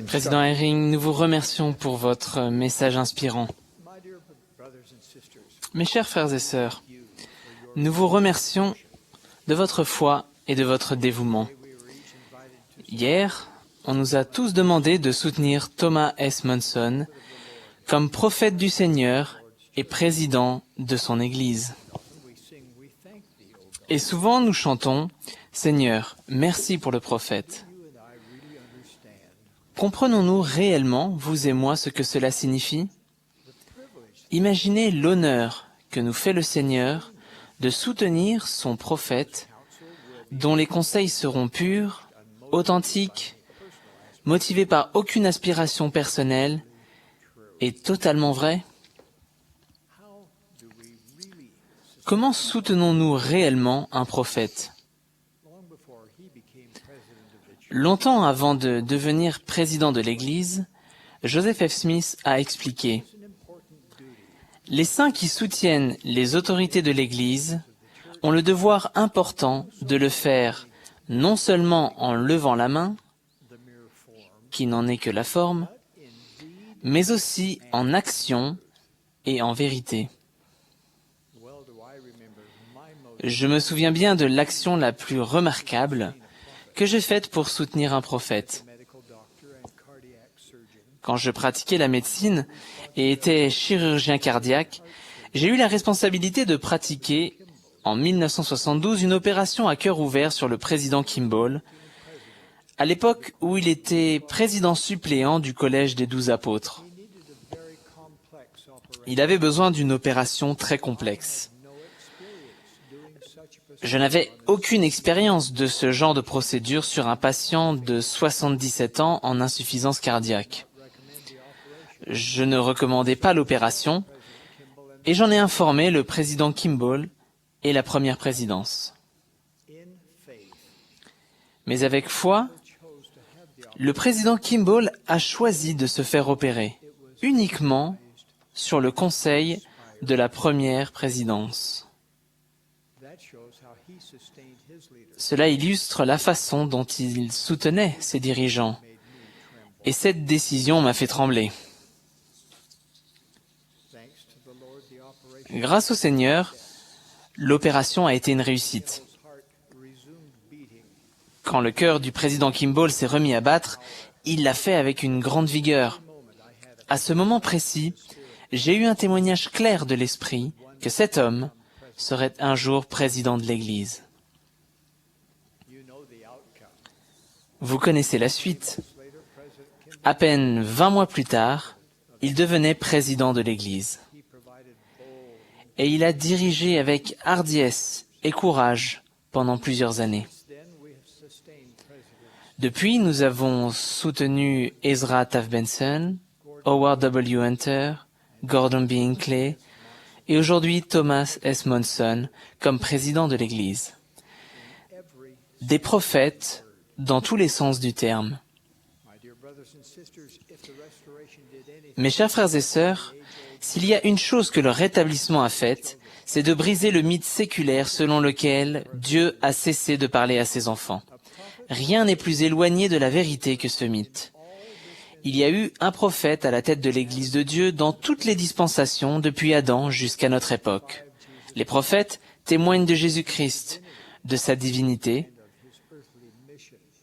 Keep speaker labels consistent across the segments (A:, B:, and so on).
A: Président Eyring, nous vous remercions pour votre message inspirant. Mes chers frères et sœurs, nous vous remercions de votre foi et de votre dévouement. Hier, on nous a tous demandé de soutenir Thomas S. Monson comme prophète du Seigneur et président de son Église. Et souvent nous chantons « Seigneur, merci pour le prophète ». Comprenons-nous réellement, vous et moi, ce que cela signifie? Imaginez l'honneur que nous fait le Seigneur de soutenir son prophète, dont les conseils seront purs, authentiques, motivés par aucune aspiration personnelle et totalement vrais. Comment soutenons-nous réellement un prophète? Longtemps avant de devenir président de l'Église, Joseph F. Smith a expliqué « Les saints qui soutiennent les autorités de l'Église ont le devoir important de le faire non seulement en levant la main, qui n'en est que la forme, mais aussi en action et en vérité. » Je me souviens bien de l'action la plus remarquable que j'ai faite pour soutenir un prophète. Quand je pratiquais la médecine et étais chirurgien cardiaque, j'ai eu la responsabilité de pratiquer, en 1972, une opération à cœur ouvert sur le président Kimball, à l'époque où il était président suppléant du Collège des 12 apôtres. Il avait besoin d'une opération très complexe. Je n'avais aucune expérience de ce genre de procédure sur un patient de 77 ans en insuffisance cardiaque. Je ne recommandais pas l'opération et j'en ai informé le président Kimball et la première présidence. Mais avec foi, le président Kimball a choisi de se faire opérer uniquement sur le conseil de la première présidence. Cela illustre la façon dont il soutenait ses dirigeants. Et cette décision m'a fait trembler. Grâce au Seigneur, l'opération a été une réussite. Quand le cœur du président Kimball s'est remis à battre, il l'a fait avec une grande vigueur. À ce moment précis, j'ai eu un témoignage clair de l'Esprit que cet homme serait un jour président de l'Église. Vous connaissez la suite. À peine 20 mois plus tard, il devenait président de l'Église. Et il a dirigé avec hardiesse et courage pendant plusieurs années. Depuis, nous avons soutenu Ezra Taft Benson, Howard W. Hunter, Gordon B. Hinckley et aujourd'hui Thomas S. Monson comme président de l'Église. Des prophètes dans tous les sens du terme. Mes chers frères et sœurs, s'il y a une chose que le rétablissement a faite, c'est de briser le mythe séculaire selon lequel Dieu a cessé de parler à ses enfants. Rien n'est plus éloigné de la vérité que ce mythe. Il y a eu un prophète à la tête de l'Église de Dieu dans toutes les dispensations depuis Adam jusqu'à notre époque. Les prophètes témoignent de Jésus-Christ, de sa divinité,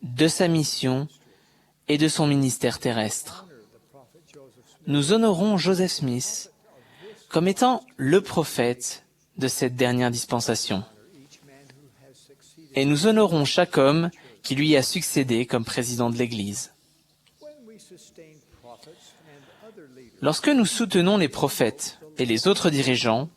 A: de sa mission et de son ministère terrestre. Nous honorons Joseph Smith comme étant le prophète de cette dernière dispensation. Et nous honorons chaque homme qui lui a succédé comme président de l'Église. Lorsque nous soutenons les prophètes et les autres dirigeants,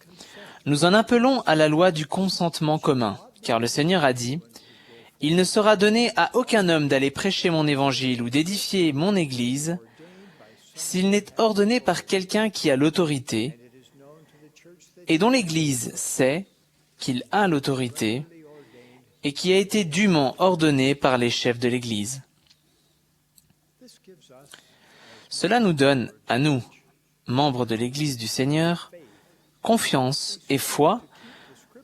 A: nous en appelons à la loi du consentement commun, car le Seigneur a dit « Il ne sera donné à aucun homme d'aller prêcher mon évangile ou d'édifier mon Église s'il n'est ordonné par quelqu'un qui a l'autorité et dont l'Église sait qu'il a l'autorité et qui a été dûment ordonné par les chefs de l'Église. » Cela nous donne, à nous, membres de l'Église du Seigneur, confiance et foi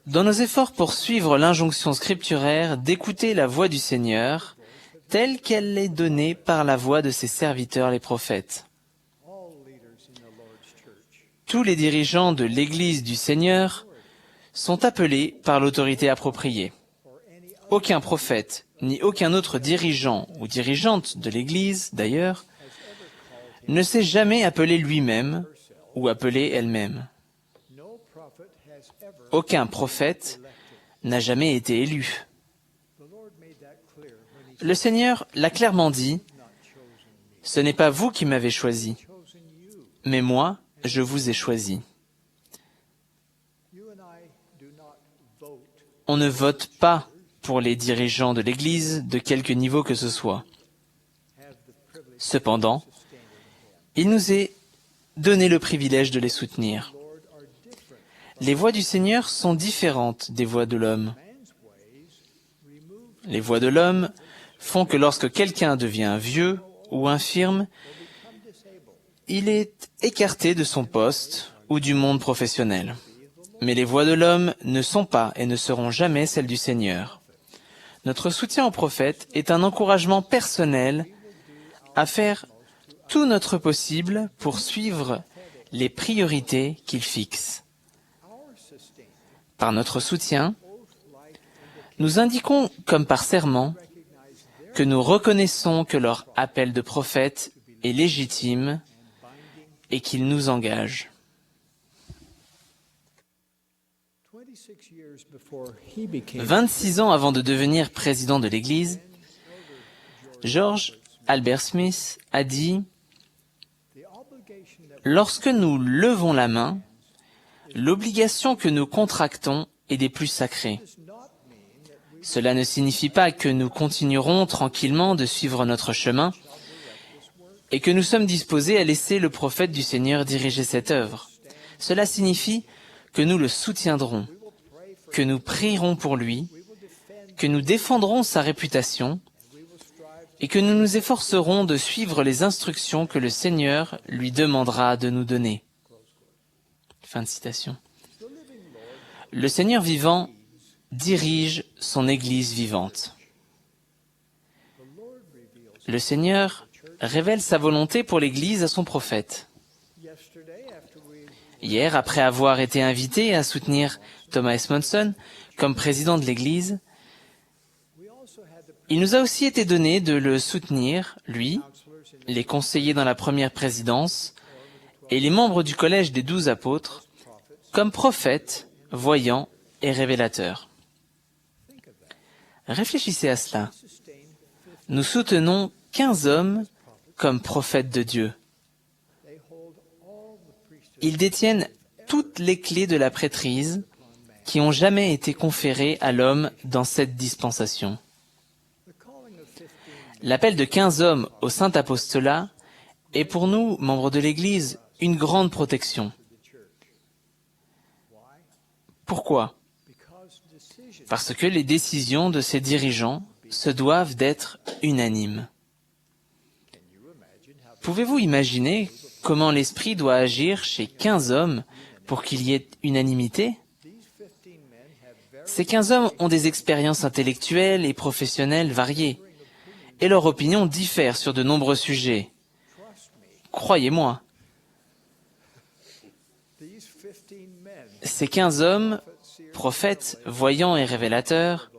A: dans nos efforts pour suivre l'injonction scripturaire d'écouter la voix du Seigneur, telle qu'elle est donnée par la voix de ses serviteurs les prophètes. Tous les dirigeants de l'Église du Seigneur sont appelés par l'autorité appropriée. Aucun prophète, ni aucun autre dirigeant ou dirigeante de l'Église, d'ailleurs, ne s'est jamais appelé lui-même ou appelé elle-même. Aucun prophète n'a jamais été élu. Le Seigneur l'a clairement dit, « Ce n'est pas vous qui m'avez choisi, mais moi, je vous ai choisi. » On ne vote pas pour les dirigeants de l'Église de quelque niveau que ce soit. Cependant, il nous est donné le privilège de les soutenir. Les voies du Seigneur sont différentes des voies de l'homme. Les voies de l'homme font que lorsque quelqu'un devient vieux ou infirme, il est écarté de son poste ou du monde professionnel. Mais les voies de l'homme ne sont pas et ne seront jamais celles du Seigneur. Notre soutien au prophète est un encouragement personnel à faire tout notre possible pour suivre les priorités qu'il fixe. Par notre soutien, nous indiquons, comme par serment, que nous reconnaissons que leur appel de prophète est légitime et qu'il nous engage. 26 ans avant de devenir président de l'Église, George Albert Smith a dit « Lorsque nous levons la main, l'obligation que nous contractons est des plus sacrées. Cela ne signifie pas que nous continuerons tranquillement de suivre notre chemin et que nous sommes disposés à laisser le prophète du Seigneur diriger cette œuvre. Cela signifie que nous le soutiendrons, que nous prierons pour lui, que nous défendrons sa réputation et que nous nous efforcerons de suivre les instructions que le Seigneur lui demandera de nous donner. » Fin de citation. Le Seigneur vivant dirige son Église vivante. Le Seigneur révèle sa volonté pour l'Église à son prophète. Hier, après avoir été invité à soutenir Thomas S. Monson comme président de l'Église, il nous a aussi été donné de le soutenir, lui, les conseillers dans la première présidence et les membres du collège des 12 apôtres, comme prophètes, voyants et révélateurs. Réfléchissez à cela. Nous soutenons 15 hommes comme prophètes de Dieu. Ils détiennent toutes les clés de la prêtrise qui ont jamais été conférées à l'homme dans cette dispensation. L'appel de 15 hommes au saint apostolat est pour nous, membres de l'Église, une grande protection. Pourquoi ? Parce que les décisions de ces dirigeants se doivent d'être unanimes. Pouvez-vous imaginer comment l'Esprit doit agir chez 15 hommes pour qu'il y ait unanimité ? Ces 15 hommes ont des expériences intellectuelles et professionnelles variées, et leurs opinions diffèrent sur de nombreux sujets. Croyez-moi. Ces 15 hommes, prophètes, voyants et révélateurs,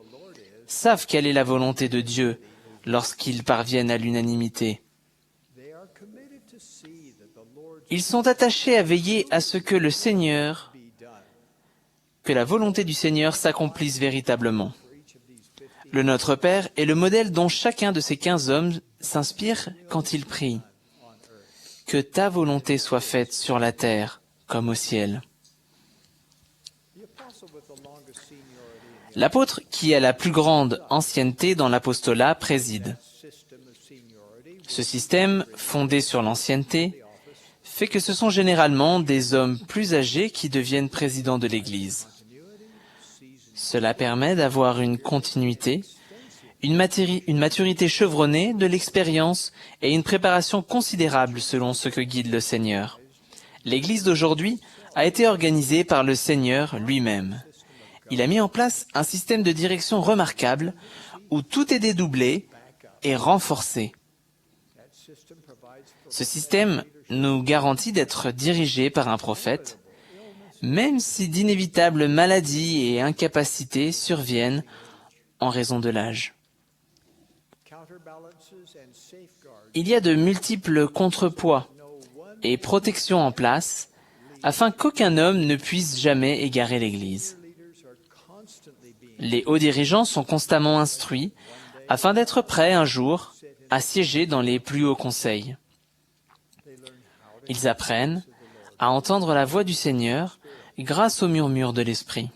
A: savent quelle est la volonté de Dieu lorsqu'ils parviennent à l'unanimité. Ils sont attachés à veiller à ce que la volonté du Seigneur s'accomplisse véritablement. Le Notre Père est le modèle dont chacun de ces 15 hommes s'inspire quand il prie. Que ta volonté soit faite sur la terre comme au ciel. L'apôtre qui a la plus grande ancienneté dans l'apostolat préside. Ce système, fondé sur l'ancienneté, fait que ce sont généralement des hommes plus âgés qui deviennent présidents de l'Église. Cela permet d'avoir une continuité, une maturité chevronnée, de l'expérience et une préparation considérable selon ce que guide le Seigneur. L'Église d'aujourd'hui a été organisée par le Seigneur lui-même. Il a mis en place un système de direction remarquable où tout est dédoublé est renforcé. Ce système nous garantit d'être dirigés par un prophète, même si d'inévitables maladies et incapacités surviennent en raison de l'âge. Il y a de multiples contrepoids et protections en place afin qu'aucun homme ne puisse jamais égarer l'Église. Les hauts dirigeants sont constamment instruits afin d'être prêts un jour à siéger dans les plus hauts conseils. Ils apprennent à entendre la voix du Seigneur grâce au murmure de l'Esprit.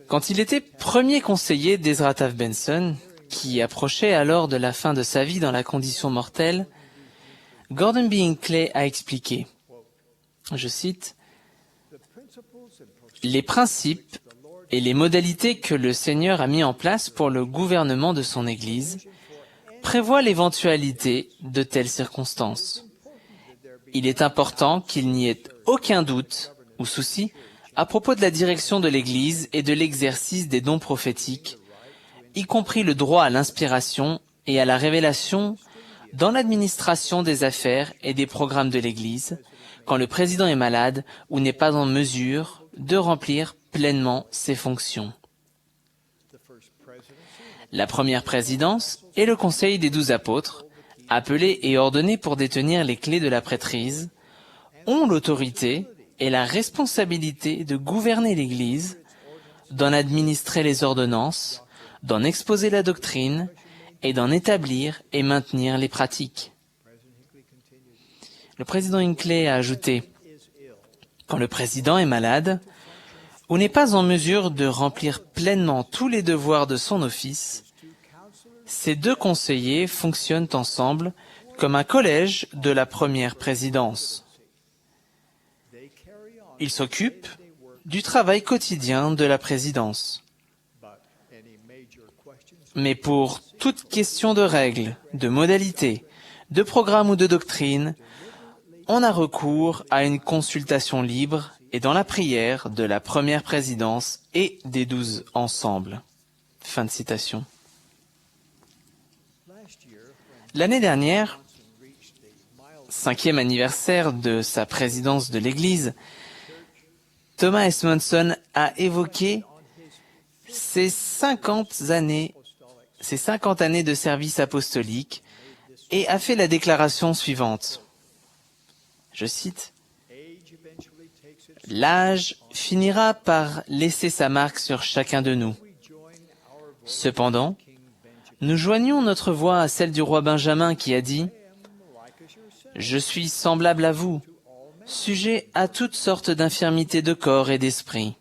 A: Quand il était premier conseiller d'Ezra Taft Benson, qui approchait alors de la fin de sa vie dans la condition mortelle, Gordon B. Hinckley a expliqué, je cite, « Les principes et les modalités que le Seigneur a mis en place pour le gouvernement de son Église prévoient l'éventualité de telles circonstances. Il est important qu'il n'y ait aucun doute ou souci à propos de la direction de l'Église et de l'exercice des dons prophétiques, y compris le droit à l'inspiration et à la révélation dans l'administration des affaires et des programmes de l'Église, quand le président est malade ou n'est pas en mesure de remplir pleinement ses fonctions. La première présidence et le conseil des 12 apôtres, appelés et ordonnés pour détenir les clés de la prêtrise, ont l'autorité et la responsabilité de gouverner l'Église, d'en administrer les ordonnances, d'en exposer la doctrine et d'en établir et maintenir les pratiques. Le président Hinckley a ajouté, « Quand le président est malade ou n'est pas en mesure de remplir pleinement tous les devoirs de son office, ces deux conseillers fonctionnent ensemble comme un collège de la première présidence. Ils s'occupent du travail quotidien de la présidence. Mais pour toute question de règles, de modalités, de programme ou de doctrine, on a recours à une consultation libre et dans la prière de la première présidence et des 12 ensemble. » Fin de citation. L'année dernière, 5e anniversaire de sa présidence de l'Église, Thomas S. Monson a évoqué ses 50 années de service apostolique et a fait la déclaration suivante. Je cite, « L'âge finira par laisser sa marque sur chacun de nous. Cependant, nous joignons notre voix à celle du roi Benjamin qui a dit « Je suis semblable à vous, sujet à toutes sortes d'infirmités de corps et d'esprit.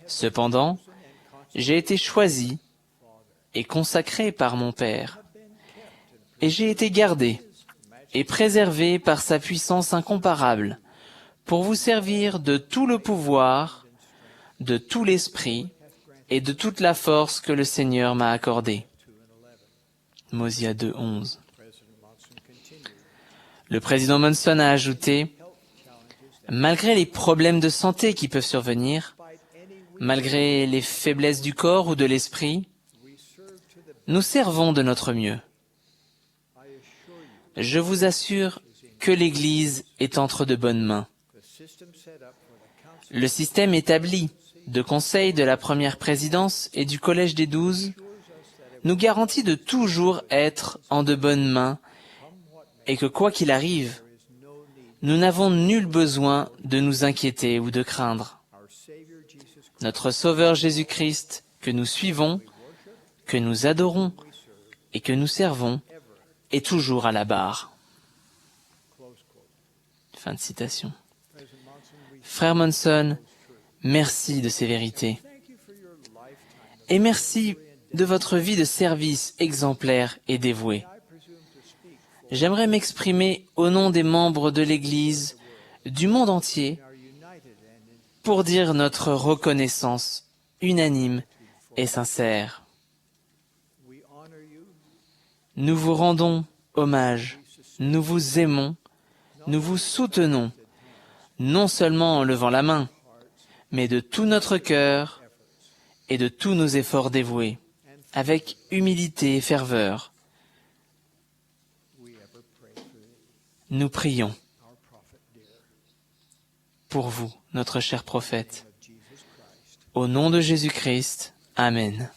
A: Cependant, j'ai été choisi et consacré par mon Père, et j'ai été gardé et préservé par sa puissance incomparable pour vous servir de tout le pouvoir, de tout l'esprit et de toute la force que le Seigneur m'a accordée. » Mosia 2:11. Le président Monson a ajouté « Malgré les problèmes de santé qui peuvent survenir, malgré les faiblesses du corps ou de l'esprit, nous servons de notre mieux. Je vous assure que l'Église est entre de bonnes mains. Le système établi de conseil de la première présidence et du collège des 12 nous garantit de toujours être en de bonnes mains et que quoi qu'il arrive, nous n'avons nul besoin de nous inquiéter ou de craindre. Notre Sauveur Jésus-Christ, que nous suivons, que nous adorons et que nous servons, est toujours à la barre. » Fin de citation. Frère Monson, merci de ces vérités. Et merci de votre vie de service exemplaire et dévouée. J'aimerais m'exprimer au nom des membres de l'Église du monde entier pour dire notre reconnaissance unanime et sincère. Nous vous rendons hommage, nous vous aimons, nous vous soutenons, non seulement en levant la main, mais de tout notre cœur et de tous nos efforts dévoués. avec humilité et ferveur, nous prions pour vous, notre cher prophète. Au nom de Jésus-Christ, Amen.